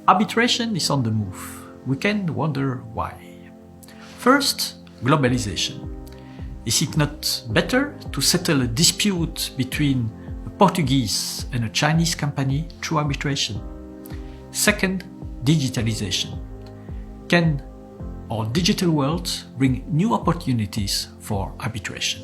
Arbitration is on the move. We can wonder why. First, globalization. Is it not better to settle a dispute between a Portuguese and a Chinese company through arbitration? Second, digitalization. Can our digital world bring new opportunities for arbitration?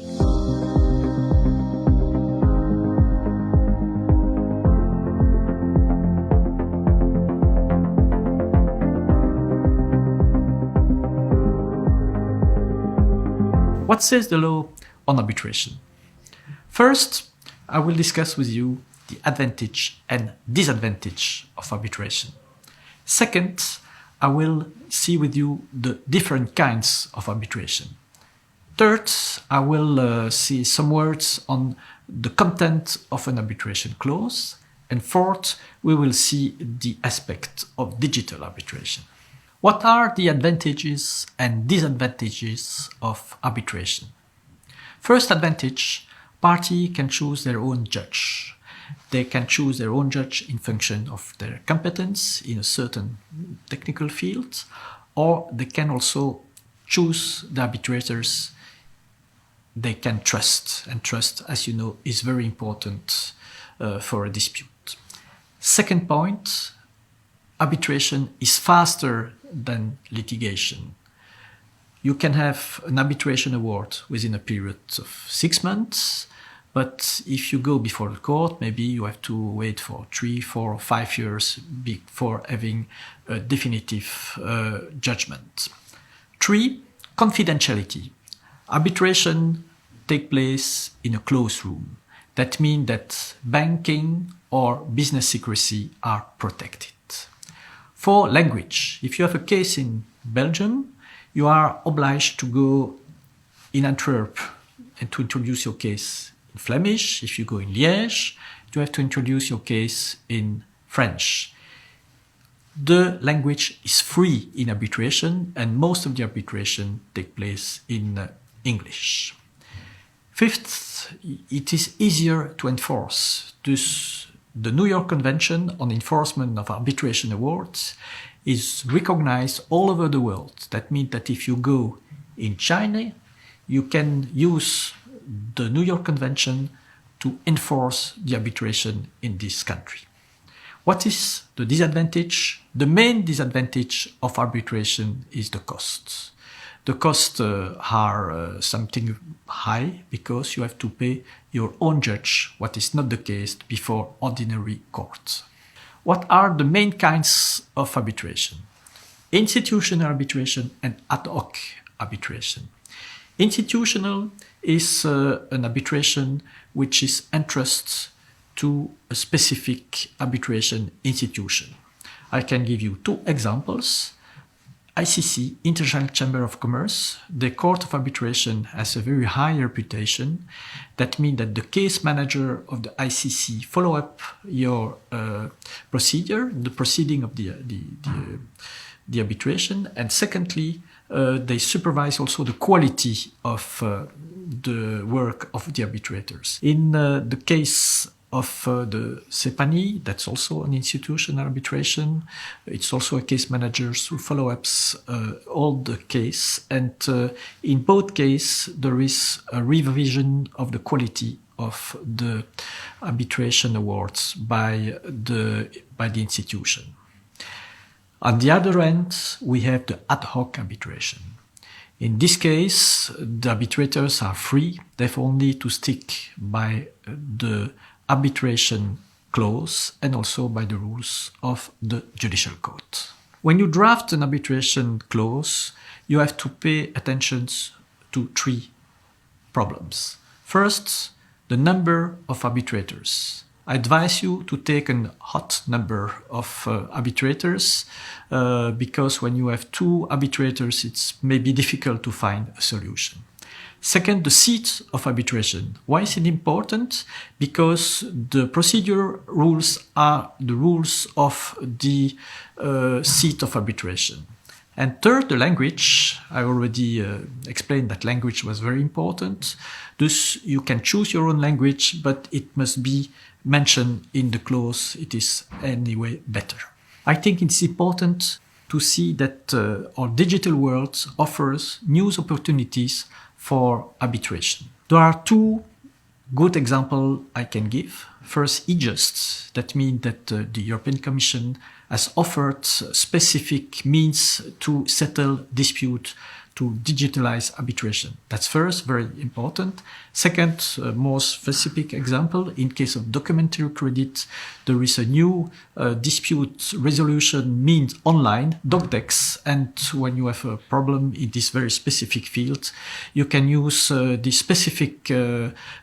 What says the law on arbitration? First, I will discuss with you the advantage and disadvantage of arbitration. Second, I will see with you the different kinds of arbitration. Third, I will see some words on the content of an arbitration clause. And fourth, we will see the aspect of digital arbitration. What are the advantages and disadvantages of arbitration? First advantage, party can choose their own judge. They can choose their own judge in function of their competence in a certain technical field, or they can also choose the arbitrators they can trust. And trust, as you know, is very important for a dispute. Second point, arbitration is faster than litigation. You can have an arbitration award within a period of 6 months, but if you go before the court, maybe you have to wait for 3, 4, or 5 years before having a definitive judgment. 3, confidentiality. Arbitration takes place in a closed room. That means that banking or business secrecy are protected. 4, language. If you have a case in Belgium, you are obliged to go in Antwerp and to introduce your case in Flemish. If you go in Liège, you have to introduce your case in French. The language is free in arbitration, and most of the arbitration takes place in English. Fifth, it is easier to enforce. Thus, the New York Convention on Enforcement of Arbitration Awards is recognized all over the world. That means that if you go in China, you can use the New York Convention to enforce the arbitration in this country. What is the disadvantage? The main disadvantage of arbitration is the costs. The costs are something high because you have to pay your own judge, what is not the case before ordinary courts. What are the main kinds of arbitration? Institutional arbitration and ad hoc arbitration. Institutional is an arbitration which is entrusted to a specific arbitration institution. I can give you 2 examples. ICC, International Chamber of Commerce, the Court of Arbitration has a very high reputation. That means that the case manager of the ICC follow up your procedure, the proceeding of the arbitration. And secondly, they supervise also the quality of the work of the arbitrators. In the case of the CEPANI, that's also an institutional arbitration. It's also a case manager who follow-ups all the case. And in both cases, there is a revision of the quality of the arbitration awards by the institution. On the other hand, we have the ad hoc arbitration. In this case, the arbitrators are free. They have only to stick by the arbitration clause and also by the rules of the judicial court. When you draft an arbitration clause, you have to pay attention to 3 problems. First, the number of arbitrators. I advise you to take an hot number of arbitrators because when you have 2 arbitrators, it's maybe difficult to find a solution. Second, the seat of arbitration. Why is it important? Because the procedure rules are the rules of the seat of arbitration. And third, the language. I already explained that language was very important. Thus, you can choose your own language, but it must be mentioned in the clause. It is anyway better. I think it's important to see that our digital world offers new opportunities for arbitration. There are two good examples I can give. First, e-justs. That means that the European Commission has offered specific means to settle dispute, to digitalize arbitration. That's first, very important. Second, more specific example, in case of documentary credit, there is a new dispute resolution means online, DocDex, and when you have a problem in this very specific field, you can use this specific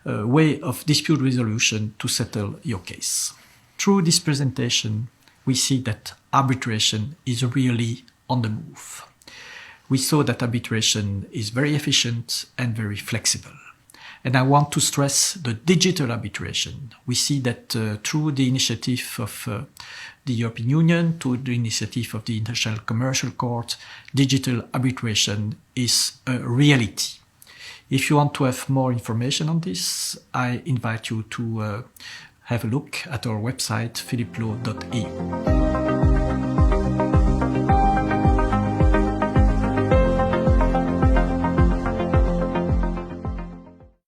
way of dispute resolution to settle your case. Through this presentation, we see that arbitration is really on the move. We saw that arbitration is very efficient and very flexible. And I want to stress the digital arbitration. We see that through the initiative of the European Union, through the initiative of the International Commercial Court, digital arbitration is a reality. If you want to have more information on this, I invite you to have a look at our website, philippelau.eu.